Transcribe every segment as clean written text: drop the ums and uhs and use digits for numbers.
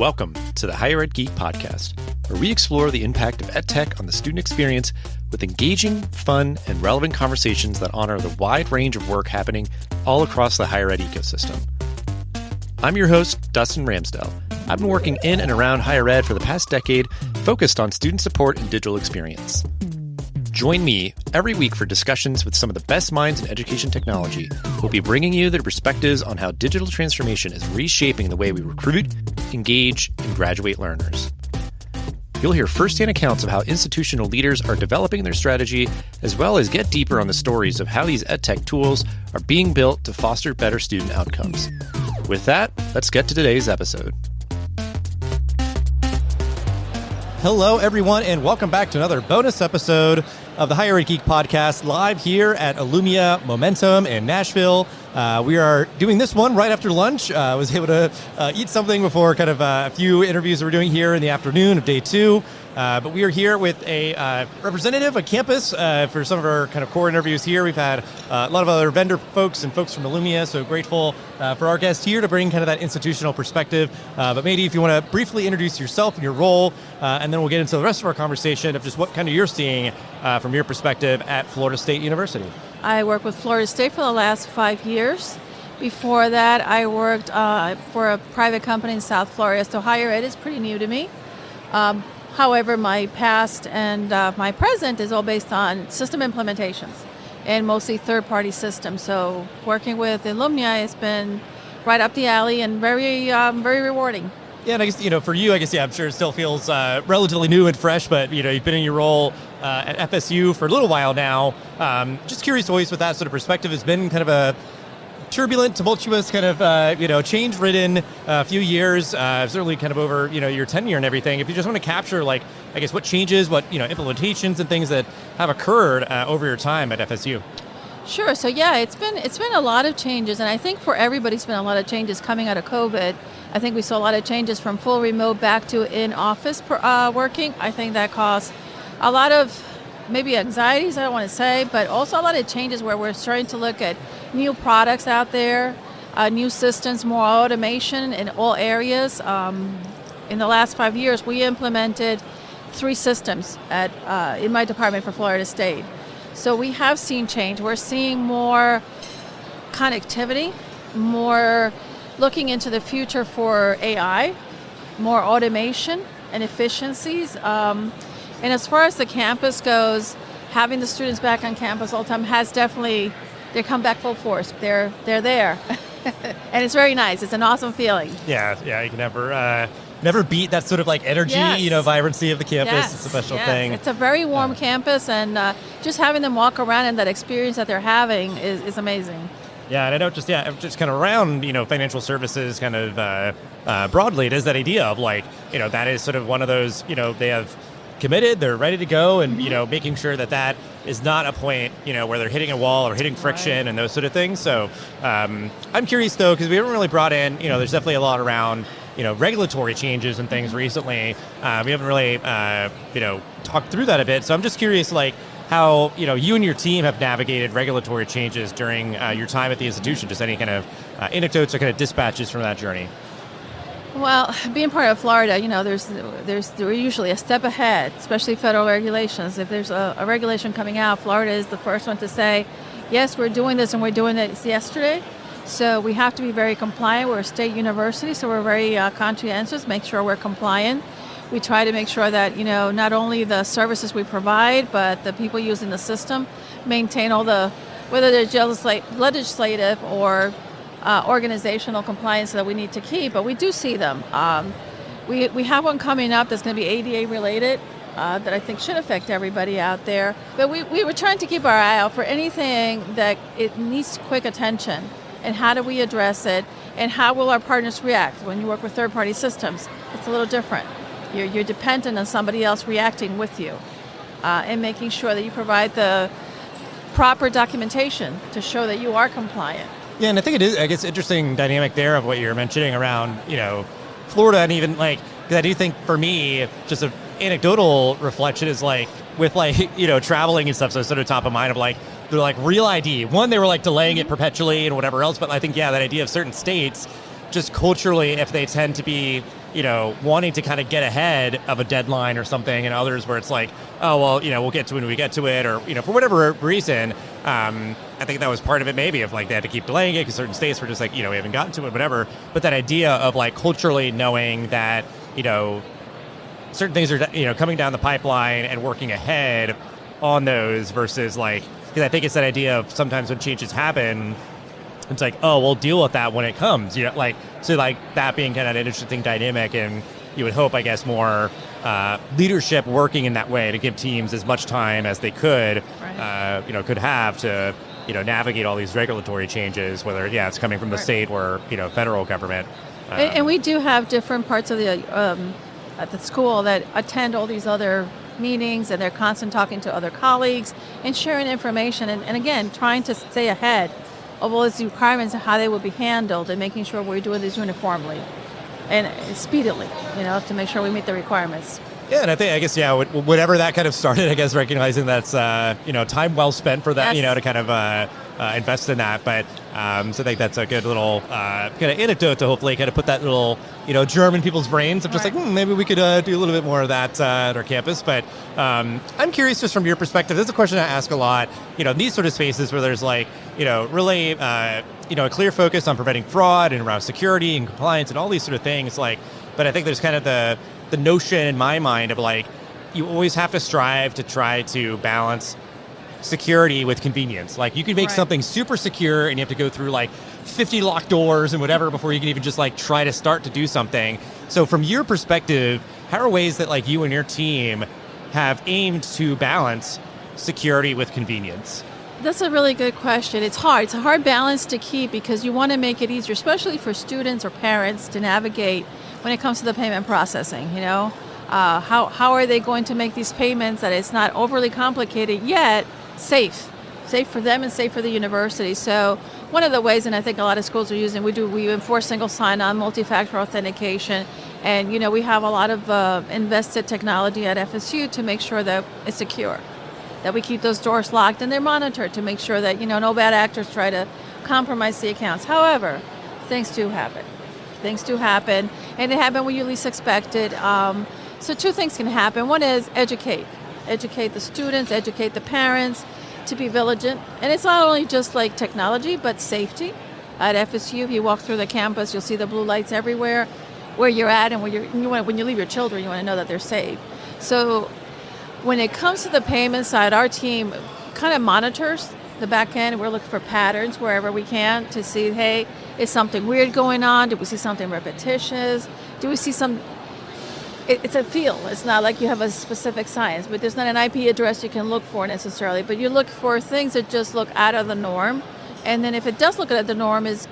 Welcome to the Higher Ed Geek Podcast, where we explore the impact of EdTech on the student experience with engaging, fun, and relevant conversations that honor the wide range of work happening all across the higher ed ecosystem. I'm your host, Dustin Ramsdell. I've been working in and around higher ed for the past decade, focused on student support and digital experience. Join me every week for discussions with some of the best minds in education technology who will be bringing you their perspectives on how digital transformation is reshaping the way we recruit, engage, and graduate learners. You'll hear firsthand accounts of how institutional leaders are developing their strategy, as well as get deeper on the stories of how these EdTech tools are being built to foster better student outcomes. With that, let's get to today's episode. Hello, everyone, and welcome back to another bonus episode of the Higher Ed Geek Podcast, live here at Illumia Momentum in Nashville. We are doing this one right after lunch. I was able to eat something before kind of a few interviews that we're doing here in the afternoon of day two. But we are here with a representative of campus for some of our kind of core interviews here. We've had a lot of other vendor folks and folks from Illumia, so grateful for our guest here to bring kind of that institutional perspective. But Maydee, if you want to briefly introduce yourself and your role, and then we'll get into the rest of our conversation of just what kind of you're seeing from your perspective at Florida State University. I worked with Florida State for the last 5 years. Before that, I worked for a private company in South Florida, so higher ed is pretty new to me. However, my past and my present is all based on system implementations and mostly third-party systems. So working with Illumia has been right up the alley and very rewarding. Yeah, and I guess, for you, I'm sure it still feels relatively new and fresh, but, you've been in your role at FSU for a little while now. Just curious always with that sort of perspective. It's been kind of a turbulent, tumultuous, kind of, change-ridden few years, certainly kind of over, your tenure and everything. If you just want to capture, what changes, implementations and things that have occurred over your time at FSU. Sure. So yeah, it's been a lot of changes, and I think for everybody it's been a lot of changes coming out of COVID. I think we saw a lot of changes from full remote back to in-office working. I think that caused a lot of maybe anxieties, I don't want to say, but also a lot of changes where we're starting to look at new products out there, new systems, more automation in all areas. In the last 5 years, we implemented 3 systems in my department for Florida State. So we have seen change. We're seeing more connectivity, more looking into the future for AI, more automation and efficiencies. And as far as the campus goes, having the students back on campus all the time has definitely, they come back full force. They're there. And it's very nice. It's an awesome feeling. Yeah, you can never beat that sort of energy, yes. Vibrancy of the campus. Yes. It's a special yes. thing. It's a very warm campus, and just having them walk around and that experience that they're having is amazing. Yeah, and I know just kind of around, financial services kind of broadly, it is that idea of that is sort of one of those, they have committed, they're ready to go, and, making sure that is not a point, where they're hitting a wall or hitting friction Right. and those sort of things. So I'm curious, though, because we haven't really brought in, there's definitely a lot around, regulatory changes and things recently. We haven't really, talked through that a bit. So I'm just curious, how, you and your team have navigated regulatory changes during your time at the institution. Just any kind of anecdotes or kind of dispatches from that journey. Well, being part of Florida, they're usually a step ahead, especially federal regulations. If there's a regulation coming out, Florida is the first one to say, yes, we're doing this and we're doing it yesterday. So we have to be very compliant. We're a state university, so we're very conscientious, make sure we're compliant. We try to make sure that, not only the services we provide, but the people using the system maintain all the, whether they're legislative or organizational compliance that we need to keep, but we do see them. We have one coming up that's going to be ADA related that I think should affect everybody out there. But we were trying to keep our eye out for anything that it needs quick attention, and how do we address it, and how will our partners react. When you work with third-party systems, it's a little different. You're dependent on somebody else reacting with you, and making sure that you provide the proper documentation to show that you are compliant. Yeah, and I think it is, I guess, interesting dynamic there of what you're mentioning around, Florida, and even because I do think for me, just an anecdotal reflection is with traveling and stuff, so it's sort of top of mind of they're real ID. One, they were delaying it perpetually and whatever else, but I think, that idea of certain states, just culturally, if they tend to be wanting to kind of get ahead of a deadline or something, and others where it's like, oh, well, we'll get to it when we get to it, or, for whatever reason. I think that was part of it, maybe, of like they had to keep delaying it because certain states were just like, we haven't gotten to it, whatever. But that idea of like culturally knowing that, certain things are, coming down the pipeline and working ahead on those versus like, because I think it's that idea of sometimes when changes happen, it's like, oh, we'll deal with that when it comes, so like that being kind of an interesting dynamic, and you would hope, I guess, more leadership working in that way to give teams as much time as they could, right. Could have to, navigate all these regulatory changes, whether, it's coming from the right. state or, federal government. And we do have different parts of the at the school that attend all these other meetings, and they're constant talking to other colleagues and sharing information, and again, trying to stay ahead of all these requirements and how they will be handled, and making sure we're doing this uniformly and speedily, to make sure we meet the requirements. Yeah, and I guess, whatever that kind of started, I guess, recognizing that's, time well spent for that, Yes. to kind of invest in that. But so I think that's a good little kind of anecdote to hopefully kind of put that little, germ in people's brains of just right. like, maybe we could do a little bit more of that at our campus. But I'm curious, just from your perspective, this is a question I ask a lot, in these sort of spaces where there's like, really, a clear focus on preventing fraud and around security and compliance and all these sort of things. Like, but I think there's kind of the notion in my mind of like, you always have to strive to try to balance security with convenience. Like, you can make right. something super secure and you have to go through like 50 locked doors and whatever before you can even just like try to start to do something. So from your perspective, how are ways that like you and your team have aimed to balance security with convenience? That's a really good question. It's hard. It's a hard balance to keep because you want to make it easier, especially for students or parents, to navigate when it comes to the payment processing. How are they going to make these payments that it's not overly complicated yet safe for them and safe for the university? So one of the ways, and I think a lot of schools are using, we enforce single sign-on, multi-factor authentication, and we have a lot of invested technology at FSU to make sure that it's secure, that we keep those doors locked and they're monitored to make sure that no bad actors try to compromise the accounts. However, things do happen, and they happen when you least expect it. So two things can happen. One is educate the students, educate the parents to be vigilant. And it's not only just like technology, but safety. At FSU, if you walk through the campus, you'll see the blue lights everywhere where you're at, and when you leave your children, you want to know that they're safe. So when it comes to the payment side, our team kind of monitors the back end. We're looking for patterns wherever we can to see, hey, is something weird going on? Did we see something repetitious? Do we see some... It's a feel. It's not like you have a specific science, but there's not an IP address you can look for necessarily. But you look for things that just look out of the norm. And then if it does look at the norm, is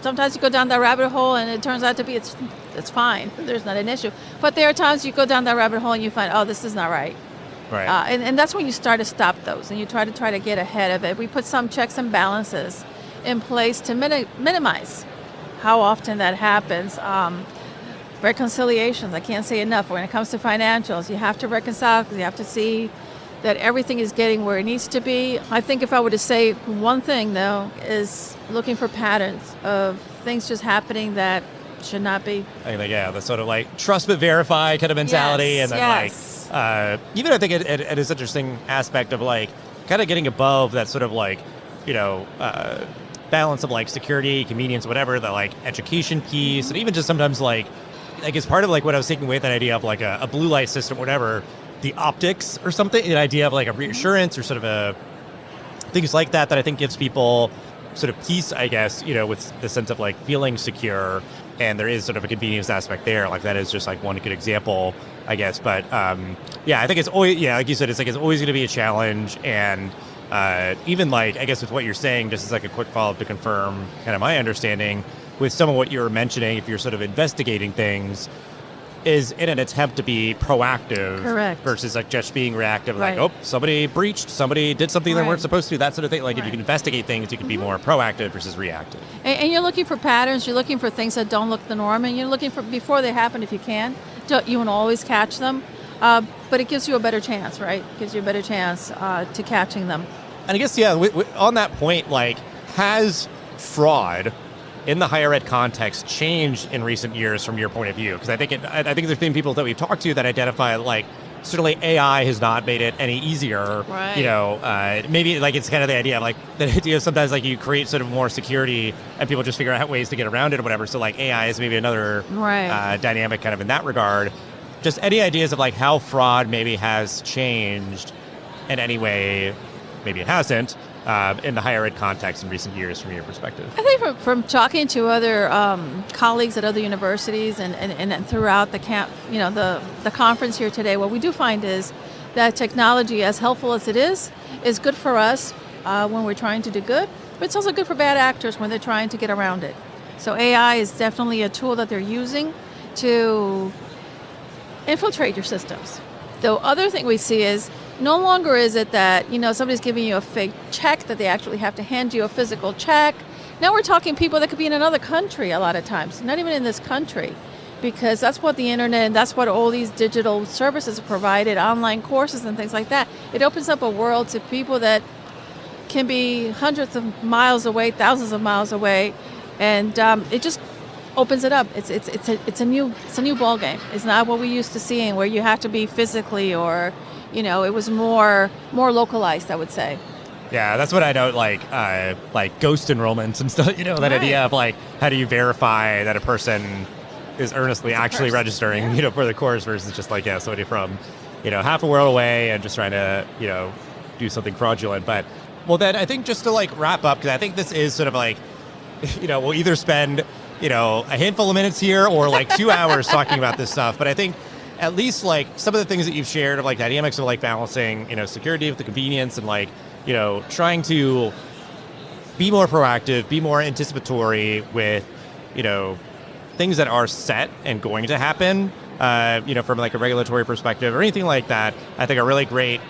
sometimes you go down that rabbit hole and it turns out to be it's fine. There's not an issue. But there are times you go down that rabbit hole and you find, oh, this is not right. Right. And that's when you start to stop those and you try to get ahead of it. We put some checks and balances in place to minimize how often that happens. Reconciliations, I can't say enough. When it comes to financials, you have to reconcile because you have to see that everything is getting where it needs to be. I think if I were to say one thing, though, is looking for patterns of things just happening that should not be. I think, the sort of like trust but verify kind of mentality. Yes, and then yes. Even I think it is an interesting aspect of like kind of getting above that sort of like, balance of like security, convenience, whatever, the like education piece, and even just sometimes like it's part of like what I was taking away, that idea of like a blue light system, whatever, the optics or something, an idea of like a reassurance or sort of things like that I think gives people sort of peace, I guess, with the sense of like feeling secure. And there is sort of a convenience aspect there. Like that is just like one good example, I guess. But I think it's always, like you said, it's always going to be a challenge. And even like, I guess with what you're saying, just as like a quick follow-up to confirm kind of my understanding, with some of what you were mentioning, if you're sort of investigating things, is in an attempt to be proactive. Correct. Versus like just being reactive, right. like, oh, somebody breached, somebody did something right. they weren't supposed to do, that sort of thing. Like right. if you can investigate things, you can be more proactive versus reactive. And you're looking for patterns, you're looking for things that don't look the norm, and you're looking for, before they happen if you can, you won't always catch them, but it gives you a better chance, right? It gives you a better chance to catching them. And I guess, on that point, like, has fraud in the higher ed context changed in recent years from your point of view? Because I think there's been people that we've talked to that identify like certainly AI has not made it any easier. Right. Maybe like it's kind of the idea of like the idea of sometimes like you create sort of more security and people just figure out ways to get around it or whatever. So like AI is maybe another dynamic kind of in that regard. Just any ideas of like how fraud maybe has changed in any way, maybe it hasn't, in the higher ed context in recent years from your perspective? I think from talking to other colleagues at other universities and throughout the the conference here today, what we do find is that technology, as helpful as it is good for us when we're trying to do good, but it's also good for bad actors when they're trying to get around it. So AI is definitely a tool that they're using to infiltrate your systems. The other thing we see is no longer is it that, somebody's giving you a fake check that they actually have to hand you a physical check. Now we're talking people that could be in another country a lot of times, not even in this country, because that's what the internet and that's what all these digital services have provided, online courses and things like that. It opens up a world to people that can be hundreds of miles away, thousands of miles away, and it just opens it up. It's a new ball game. It's not what we used to seeing where you have to be physically or it was more localized, I would say. Yeah, that's what I know, like ghost enrollments and stuff, that idea of like, how do you verify that a person is earnestly actually registering, for the course versus just like, somebody from, half a world away and just trying to, do something fraudulent. But, well, then I think just to like wrap up, because I think this is sort of like, we'll either spend, a handful of minutes here or like 2 hours talking about this stuff. But I think at least like some of the things that you've shared of like dynamics of like balancing, security with the convenience and like, trying to be more proactive, be more anticipatory with, things that are set and going to happen, from like a regulatory perspective or anything like that, I think are really great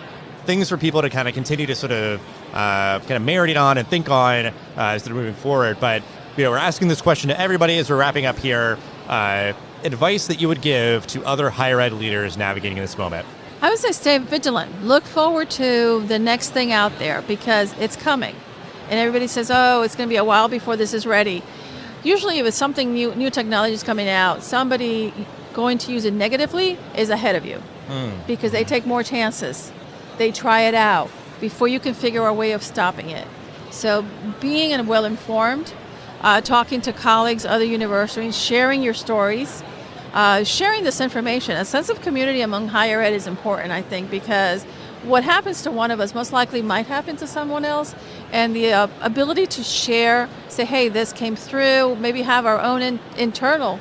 things for people to kind of continue to sort of kind of marinate on and think on as they're moving forward. But, we're asking this question to everybody as we're wrapping up here. Advice that you would give to other higher ed leaders navigating this moment? I would say stay vigilant. Look forward to the next thing out there because it's coming. And everybody says, oh, it's going to be a while before this is ready. Usually if it's something new technology is coming out, somebody going to use it negatively is ahead of you because they take more chances. They try it out before you can figure a way of stopping it. So being well-informed, talking to colleagues, other universities, sharing your stories, sharing this information. A sense of community among higher ed is important, I think, because what happens to one of us most likely might happen to someone else. And the ability to share, say, hey, this came through, maybe have our own internal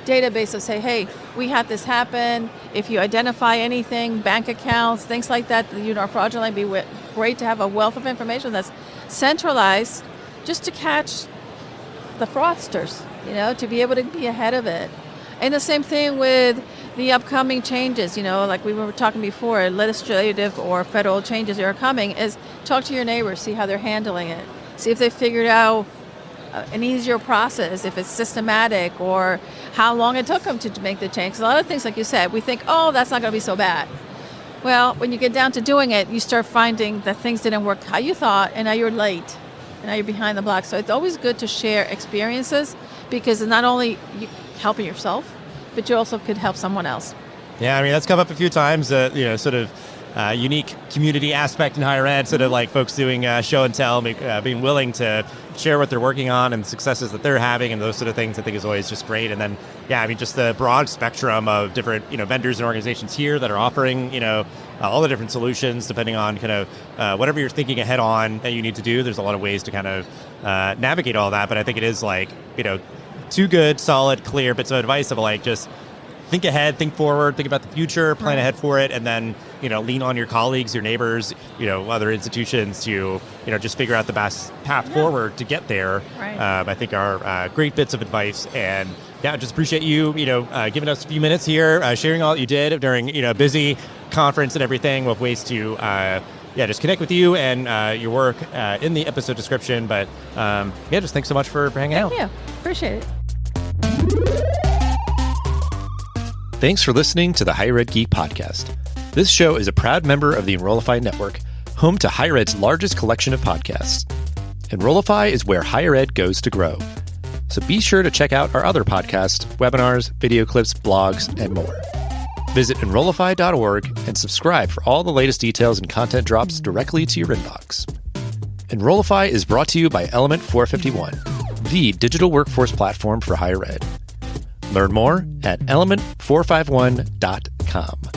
database of say, hey, we had this happen. If you identify anything, bank accounts, things like that, are fraudulent, it'd be great to have a wealth of information that's centralized just to catch the fraudsters, to be able to be ahead of it. And the same thing with the upcoming changes, like we were talking before, legislative or federal changes that are coming, is talk to your neighbors, see how they're handling it. See if they figured out an easier process, if it's systematic, or how long it took them to make the change. 'Cause a lot of things, like you said, we think, oh, that's not going to be so bad. Well, when you get down to doing it, you start finding that things didn't work how you thought, and now you're late. And now you're behind the block. So it's always good to share experiences because it's not only you helping yourself, but you also could help someone else. Yeah, I mean, that's come up a few times, sort of unique community aspect in higher ed, sort of like folks doing show and tell, being willing to share what they're working on and the successes that they're having and those sort of things I think is always just great. And then, just the broad spectrum of different, vendors and organizations here that are offering, all the different solutions depending on kind of whatever you're thinking ahead on that you need to do. There's a lot of ways to kind of navigate all that. But I think it is like, 2 good, solid, clear bits of advice of like just think ahead, think forward, think about the future, plan ahead for it, and then, lean on your colleagues, your neighbors, other institutions to, just figure out the best path forward to get there. Right. I think are great bits of advice. And just appreciate you, giving us a few minutes here, sharing all that you did during, busy conference and everything with ways to, just connect with you and your work in the episode description. But just thanks so much for hanging out. Yeah, appreciate it. Thanks for listening to the Higher Ed Geek podcast. This show is a proud member of the Enrollify network, home to higher ed's largest collection of podcasts. Enrollify is where higher ed goes to grow. So be sure to check out our other podcasts, webinars, video clips, blogs, and more. Visit Enrollify.org and subscribe for all the latest details and content drops directly to your inbox. Enrollify is brought to you by Element 451, the digital workforce platform for higher ed. Learn more at element451.com.